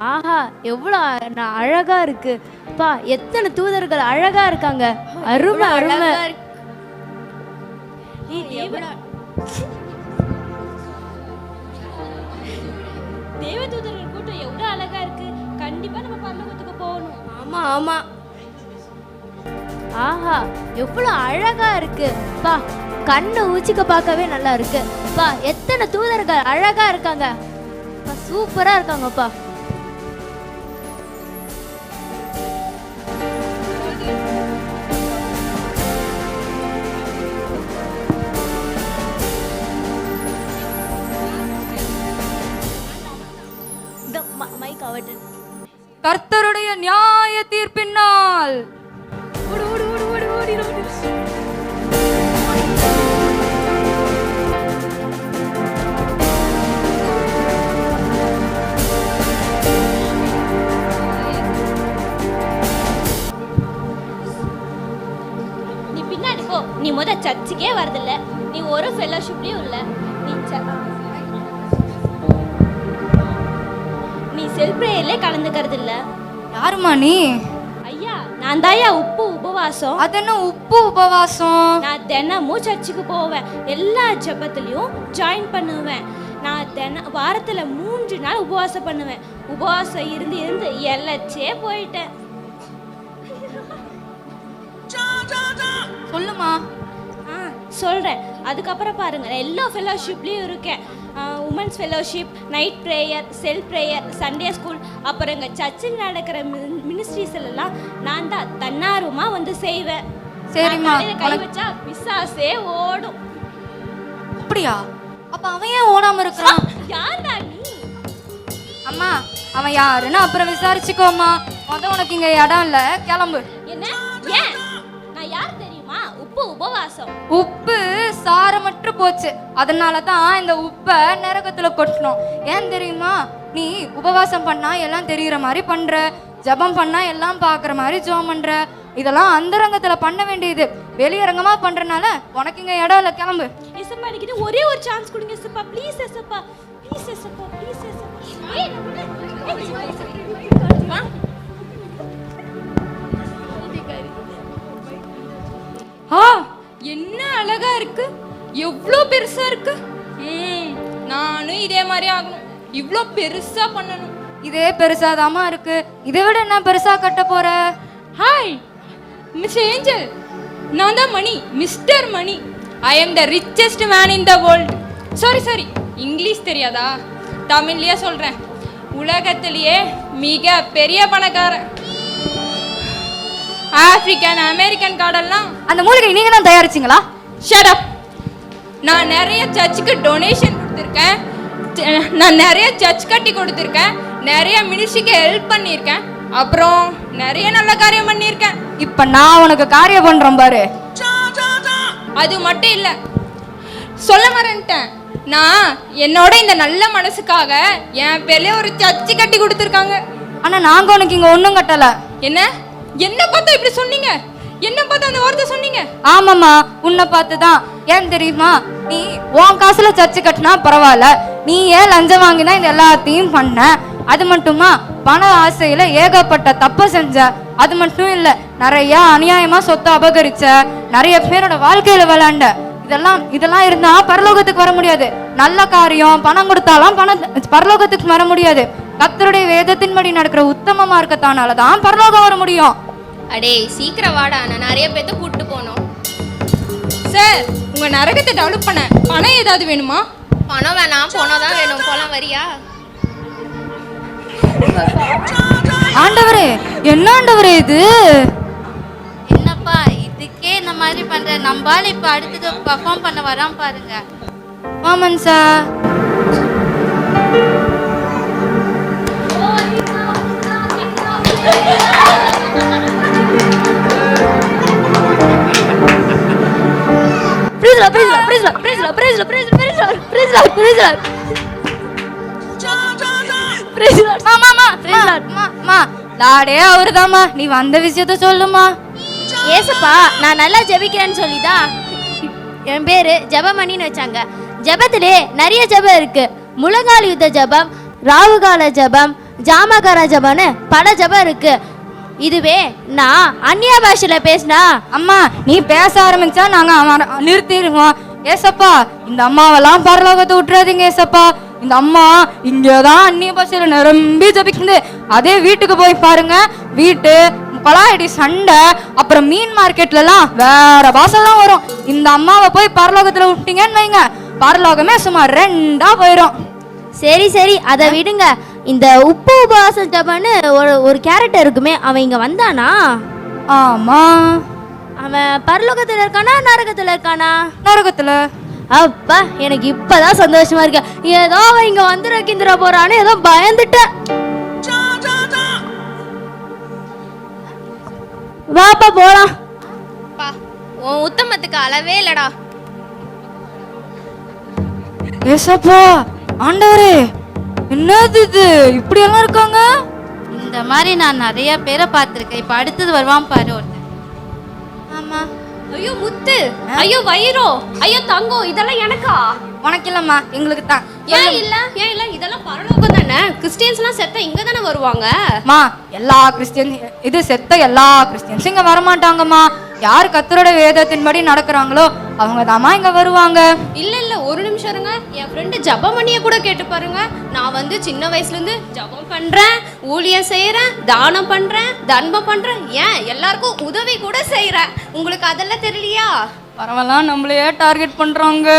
ஆஹா, எவ்வளோ அழகா இருக்கு பா. எத்தனை தூதர்கள் அழகா இருக்காங்க. அருமை அருமை. தேவ தூதர்கள் கூட்டம் எவ்வளவு அழகா இருக்கு. கண்டிப்பா நம்ம பரலோகத்துக்கு போகணும். ஆமா ஆமா. ஆஹா, எவ்வளோ அழகா இருக்கு பா. கண்ணு ஊச்சிக்க பார்க்கவே நல்லா இருக்கு பா. எத்தனை தூதர்கள் அழகா இருக்காங்க. சூப்பரா இருக்காங்கப்பா. கர்த்தருடைய நியாய தீர்ப்பினால் நீ பின்னாடி போ. நீ சர்ச்சுக்கே வரதில்ல. நீ ஒரு ஃபெல்லோஷிப்லயும் இல்ல. நீ செல்ஃப் பிரேயர்ல கலந்துக்கிறது இல்ல. யாருமா நீ? ஐயா, நான் தாயா உப்பு உபவாசம். அது என்ன உப்பு உபவாசம்? நான் தினமும் சர்ச்சுக்கு போவேன். எல்லா ஜெபத்திலையும் ஜாயின் பண்ணுவேன். நான் வாரத்துல 3 நாள் உபவாசம் பண்ணுவேன். உபவாசம் இருந்து இருந்து எல்லச்சே போயிட்டேன். சொல்லுமா. சொல்கிறேன். அதுக்கப்புறம் பாருங்கள், நான் எல்லா ஃபெல்லோஷிப்லேயும் இருக்கேன். Women's fellowship, night prayer, self prayer, Sunday school, அப்புறம் எங்கள் சர்ச்சில் நடக்கிற மினிஸ்ட்ரிஸ்லாம் நான் தான் தன்னார்வமாக வந்து செய்வேன். சரிம்மா. கை வச்சா பிசாசே ஓடும். அப்படியா? அப்ப அவன் ஏன் ஓடாம இருக்கிறான்? யார்டா நீ? அம்மா, அவன் யாருன்னு அப்புறம் விசாரிச்சுக்கோமா. உனக்கு இங்க இடம் இல்ல, கிளம்பு. என்ன? ஏன்? நான் யார் தெரியுமா? உப்பு உபவாசம். உப்பு சாரமற்று போச்சு. அதனாலதான் இந்த உப்பை நரகத்துல கொட்டணும். ஏன் தெரியுமா? நீ உபவாசம் பண்ணா எல்லாம் தெரியுற மாதிரி பண்ற, ஜபம் பண்ணா எல்லாம் பாக்குற மாதிரி ஜெபம் பண்ற. இதெல்லாம் அந்தரங்கத்துல பண்ண வேண்டியது. வெளியரங்கமா பண்றனால உனக்கு இங்க இடம் இல்ல, கிளம்பு. ஏசப்பா, எனக்கு ஒரே ஒரு சான்ஸ் கொடுங்க ஏசப்பா. ப்ளீஸ் ஏசப்பா, ப்ளீஸ் ஏசப்பா, ப்ளீஸ் ஏசப்பா. என்ன அழகா இருக்கு, எவ்வளோ பெருசா இருக்கு. நானும் இதே மாதிரி ஆகணும், இவ்வளோ பெருசா பண்ணணும். இதே பெருசாதாமா இருக்கு, இதை விட என்ன பெருசா கட்ட போற? ஹாய் மிஸ் ஏஞ்சல், நான் தான் Mani, mister Mani. I am the richest man in the world. Sorry, English தெரியாதா? தமிழ்லயே சொல்றேன். உலகத்திலேயே மிக பெரிய பணக்காரன். ஆப்பிரிக்கன் அமெரிக்கன் கார்டெல்லாம் அந்த மூலிகை நீங்க தான் தயாரிச்சிங்களா? Shut up. நான் நிறைய சர்ச்சுக்கு டொனேஷன் கொடுத்துருக்கேன், நான் நிறைய சர்ச் கட்டி கொடுத்துருக்கேன், நிறைய மினிஸ்ட்ரிக்கு ஹெல்ப் பண்ணியிருக்கேன், அப்புறம் நிறைய நல்ல காரியம் பண்ணியிருக்கேன். இப்ப நான் உனக்கு காரியம் பண்றேன் பாரு. அது மட்டும் இல்லை, சொல்ல மறந்துட்டேன். நான் என்னோட இந்த நல்ல மனசுக்காக என் பேர்ல ஒரு சர்ச்சு கட்டி கொடுத்துருக்காங்க. ஆனா நாங்க உனக்கு இங்க ஒன்றும் கட்டல. என்ன பார்த்தா இப்படி சொன்னீங்க? என்ன பார்த்து அந்த வார்த்தை சொன்னீங்க? ஆமாம்மா, உன்னை பார்த்துதான். ஏன் தெரியுமா? நீ உன் காசுல சர்ச்சு கட்டினா பரவாயில்ல, நீ ஏன் லஞ்சம் வாங்கினா இந்த எல்லாத்தையும் பண்ண. அது மட்டுமா, பண ஆசையில ஏகப்பட்ட தப்ப செஞ்ச. அது மட்டும் இல்ல, நிறைய அநியாயமா சொத்தை அபகரிச்ச, நிறைய பேரோட வாழ்க்கையில விளையாண்ட. இதெல்லாம் இருந்தா பரலோகத்துக்கு வர முடியாது. நல்ல காரியம் பணம் கொடுத்தாலும் பரலோகத்துக்கு வர முடியாது. கர்த்தருடைய வேதத்தின்படி நடக்கிற உத்தம மார்க்கத்தானாலதான் பரலோகம் வர முடியும். அடே சீக்கிரம் வாடா, நான் நிறைய பேர்த்த கூட்டு போனோம். சார், உங்க நரகத்தை டெவலப் பண்ண பணம் ஏதாவது வேணுமா? பணம் வேணாம், போனதான் வேணும். போலாம், வரியா? ஆண்டவரே, என்ன ஆண்டவரே இது? என்னப்பா இதுக்கே இந்த மாதிரி பண்ற? நம்பால இப்ப அடுத்தது பெர்ஃபார்ம் பண்ண வரான் பாருங்க. ஆமாம் சார். அவருதாம்மா, நீ வந்த விஷயத்த சொல்லுமா. ஏசப்பா, நான் நல்லா ஜெபிக்கிறேன்னு சொல்லிதான் என் பேரு ஜெபமணின்னு வச்சாங்க. ஜெபத்திலே நிறைய ஜெபம் இருக்கு. முழங்கால் யுத்த ஜெபம், ராவுகால ஜெபம், ஜாமகாரா ஜபான்னு பல ஜபம் இருக்கு. இதுவே நான் அந்நிய பாஷையில பேசினா அம்மா நீ பேச ஆரம்பிச்சா நாங்க நிறுத்திடுவோம். ஏசப்பா இந்த அம்மாவெல்லாம் பரலோகத்தை விட்டுறாதீங்க ஏசப்பா. இந்த அம்மா இங்கதான் அந்நிய பாஷையில நிரம்பி ஜபிக்குது. அதே வீட்டுக்கு போய் பாருங்க, வீட்டு கொலாயடி சண்டை, அப்புறம் மீன் மார்க்கெட்லாம் வேற பாஷை தான் வரும். இந்த அம்மாவை போய் பரலோகத்துல விட்டீங்கன்னு வைங்க, பரலோகமே சுமார் 2ஆ போயிடும். சரி சரி அதை விடுங்க. இந்த உப்பு உபவாசம் ஜபான்னு ஒரு கேரக்டர் இருக்குமே, அவன் இங்க வந்தானா? ஆமா. அவன் பரலோகத்துல இருக்கானா நரகத்துல இருக்கானா? நரகத்துல. அப்பா எனக்கு இப்பதான் சந்தோஷமா இருக்கு. ஏதோ அவன் இங்க வந்து ரக்கிந்திர போறான்னு ஏதோ பயந்துட்டேன். வாப்பா போலாம். பா உன் உத்தமத்துக்கு அளவே இல்லடா. ஏசப்பா ஆண்டவரே, என்னது இது இப்படி எல்லாம் இருக்காங்க? இந்த மாதிரி நான் நிறைய பேரை பார்த்துருக்கேன். இப்போ அடுத்தது வருவான் பாரு ஒருத்தன். ஆமா. ஐயோ முத்து, ஐயோ வயிறோ, ஐயோ தங்கம், இதெல்லாம் எனக்கா? உனக்கு இல்லம்மா, எங்களுக்கு தான். ஏன் இல்ல இதெல்லாம் பரலோகம் தானே. கிறிஸ்டியன்ஸ்லாம் செத்தா இங்க தானே வருவாங்க. மா எல்லா கிறிஸ்டியன் இது செத்த எல்லா கிறிஸ்டியன்ஸும் இங்க வரமாட்டாங்கம்மா. யார் கர்த்தரோட வேதத்தின்படி நடக்கிறாங்களோ அவங்க தாம்மா இங்க வருவாங்க. இல்ல ஒரு நிமிஷம் இருங்க. என் ஃப்ரெண்டு ஜபமணியை கூட கேட்டு பாருங்க. நான் வந்து சின்ன வயசுல இருந்து ஜபம் பண்றேன், ஊழியம் செய்யறேன், தானம் பண்றேன், தர்மம் பண்றேன், ஏன் எல்லாருக்கும் உதவி கூட செய்யறேன். உங்களுக்கு அதெல்லாம் தெரியலையா? பரவாயில்ல, நம்மளையே டார்கெட் பண்றாங்க.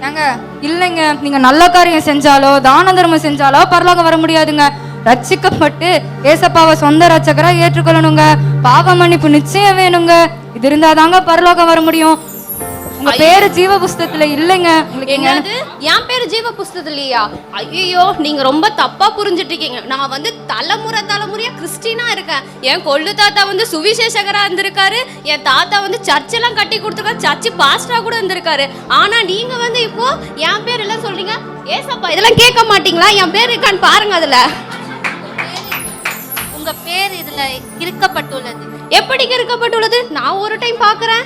ஏங்க இல்லைங்க, நீங்க நல்ல காரியம் செஞ்சாலோ தான தர்மம் செஞ்சாலோ பரலோகம் வர முடியாதுங்க. ரட்சிக்கப்பட்டு ஏசப்பாவை சொந்த ரட்சகரா ஏற்றுக்கொள்ளணுங்க. பாவ மன்னிப்பு நிச்சயம் வேணுங்க. இது இருந்தாதாங்க பரலோகம் வர முடியும். உங்க பேரு ஜீவ புஸ்தகத்துல இல்லைங்க. என்னது என் பேரு ஜீவ புஸ்தகத்துலயா? ஐயோ நீங்க ரொம்ப தப்பா புரிஞ்சுட்டு இருக்கீங்க. நான் வந்து தலைமுறையா கிறிஸ்டினா இருக்கேன். என் கொள்ளு தாத்தா வந்து சுவிசேஷகரா இருந்திருக்காரு. என் தாத்தா வந்து சர்ச் எல்லாம் கட்டி கொடுத்துருக்காரு, சர்ச் பாஸ்டரா கூட இருந்திருக்காரு. ஆனா நீங்க வந்து இப்போ என் பேர் எல்லாம் சொல்றீங்க. ஏசப்பா இதெல்லாம் கேட்க மாட்டீங்களா? என் பேர் இருக்கான்னு பாருங்க. அதுல உங்க பேர் இதுல இருக்கப்பட்டுள்ளது. எப்படி இருக்கப்பட்டுள்ளது? நான் ஒரு டைம் பாக்குறேன்.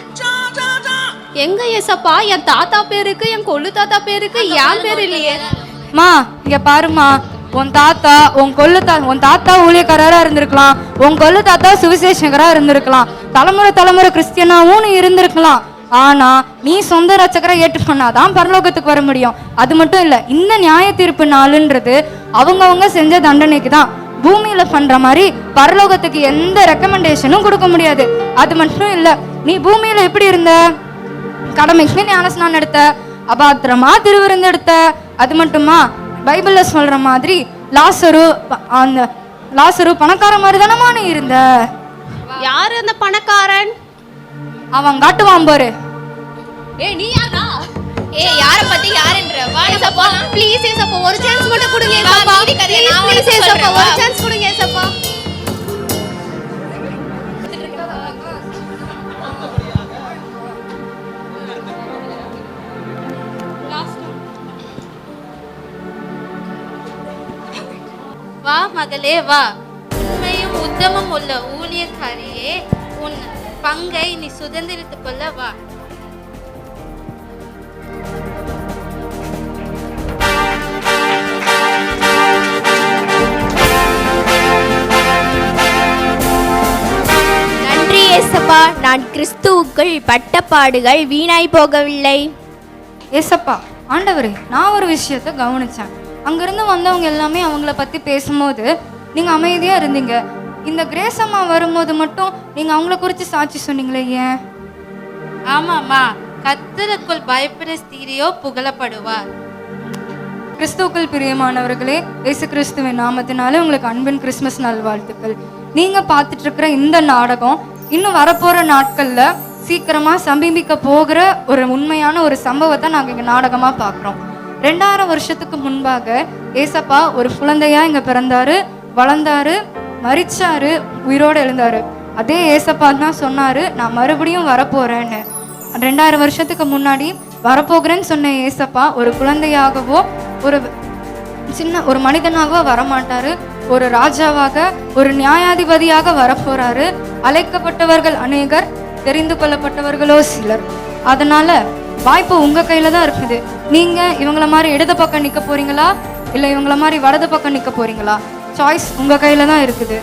எங்க ஏசப்பா? என் தாத்தா பேருக்கு, என் கொள்ளு தாத்தா பேருக்கு என் பேர் இல்லையே. மா இங்க பாருமா, உன் தாத்தா ஊழியக்காரரா இருந்திருக்கலாம், உன் கொள்ளு தாத்தா சுவிசேஷகரா இருந்திருக்கலாம், தலைமுறை கிறிஸ்டியனாவும் நீ இருந்திருக்கலாம். ஆனா நீ சொந்த ரட்சகரை ஏற்றுக்கொண்டாதான் பரலோகத்துக்கு வர முடியும். அது மட்டும் இல்ல, இந்த நியாய தீர்ப்பு நாளுன்றது அவங்கவுங்க செஞ்ச தண்டனைக்கு தான். பூமியில பண்ற மாதிரி பரலோகத்துக்கு எந்த ரெக்கமெண்டேஷனும் கொடுக்க முடியாது. அது மட்டும் இல்ல, நீ பூமியில எப்படி இருந்த? கடமைக்கு ஞானஸ்நானம் எடுத்த, அபாத்திரமா திருவிருந்து எடுத்த. அது மட்டுமா, பைபிள்ல சொல்ற மாதிரி லாசரு பணக்கார மாதிரி தானமா நீ இருந்த. யாரு அந்த பணக்காரன்? அவன் காட்டுவான் பாரு. நீ யாரா? யார பத்தி யாருன்ற? வா ஏசப்பா, ப்ளீஸ் ஏசப்பா ஒரு சான்ஸ் மட்டும் கொடுங்க ஏசப்பா. ப்ளீஸ் ஏசப்பா ஒரு சான்ஸ் கொடுங்க ஏசப்பா. வா மகளே வா. உண்மையும் உத்தமம் உள்ள ஊழியக்காரியே, உன் பங்கை நீ சுதந்திரித்துக் கொள்ள வா. நன்றி ஏசப்பா, நான் கிறிஸ்துவுக்குள் பட்ட பாடுகள் வீணாய் போகவில்லை. ஏசப்பா ஆண்டவரே, நான் ஒரு விஷயத்த கவனிச்சேன். அங்கிருந்து வந்தவங்க எல்லாமே அவங்கள பத்தி பேசும்போது நீங்க அமைதியா இருந்தீங்க. இந்த கிரேஸ் அம்மா வரும்போது மட்டும் நீங்க அவங்கள குறித்து சாட்சி சொன்னீங்களே, ஏன்? ஆமாம்மா, கர்த்தருக்குள் பயப்பட ஸ்திரியோ புகழப்படுவார். கிறிஸ்துவுக்குள் பிரியமானவர்களே, இயேசு கிறிஸ்துவின் நாமத்தினால உங்களுக்கு அன்பின் கிறிஸ்மஸ் நல்வாழ்த்துக்கள். நீங்க பார்த்துட்டு இருக்கிற இந்த நாடகம் இன்னும் வரப்போற நாட்கள்ல சீக்கிரமா சமீபிக்க போகிற ஒரு உண்மையான ஒரு சம்பவத்தை நாங்க இங்க நாடகமா பார்க்குறோம். 2000 வருஷத்துக்கு முன்பாக ஏசப்பா ஒரு குழந்தையா இங்க பிறந்தாரு, வளர்ந்தாரு, மரிச்சாரு, உயிரோடு எழுந்தாரு. அதே ஏசப்பா தான் சொன்னாரு, நான் மறுபடியும் வரப்போறேன்னு. 2000 வருஷத்துக்கு முன்னாடி வரப்போகிறேன்னு சொன்ன ஏசப்பா ஒரு குழந்தையாகவோ ஒரு மனிதனாகவோ வரமாட்டாரு. ஒரு ராஜாவாக, ஒரு நியாயாதிபதியாக வரப்போறாரு. அழைக்கப்பட்டவர்கள் அநேகர், தெரிந்து கொள்ளப்பட்டவர்களோ சிலர். அதனால வாய்ப்பு உங்க கையில தான் இருக்குது. நீங்க இவங்கள மாதிரி இடது பக்கம் நிக்க போறீங்களா, இல்லை இவங்கள மாதிரி வலது பக்கம் நிற்க போறீங்களா? சாய்ஸ் உங்கள் கையில் தான் இருக்குது.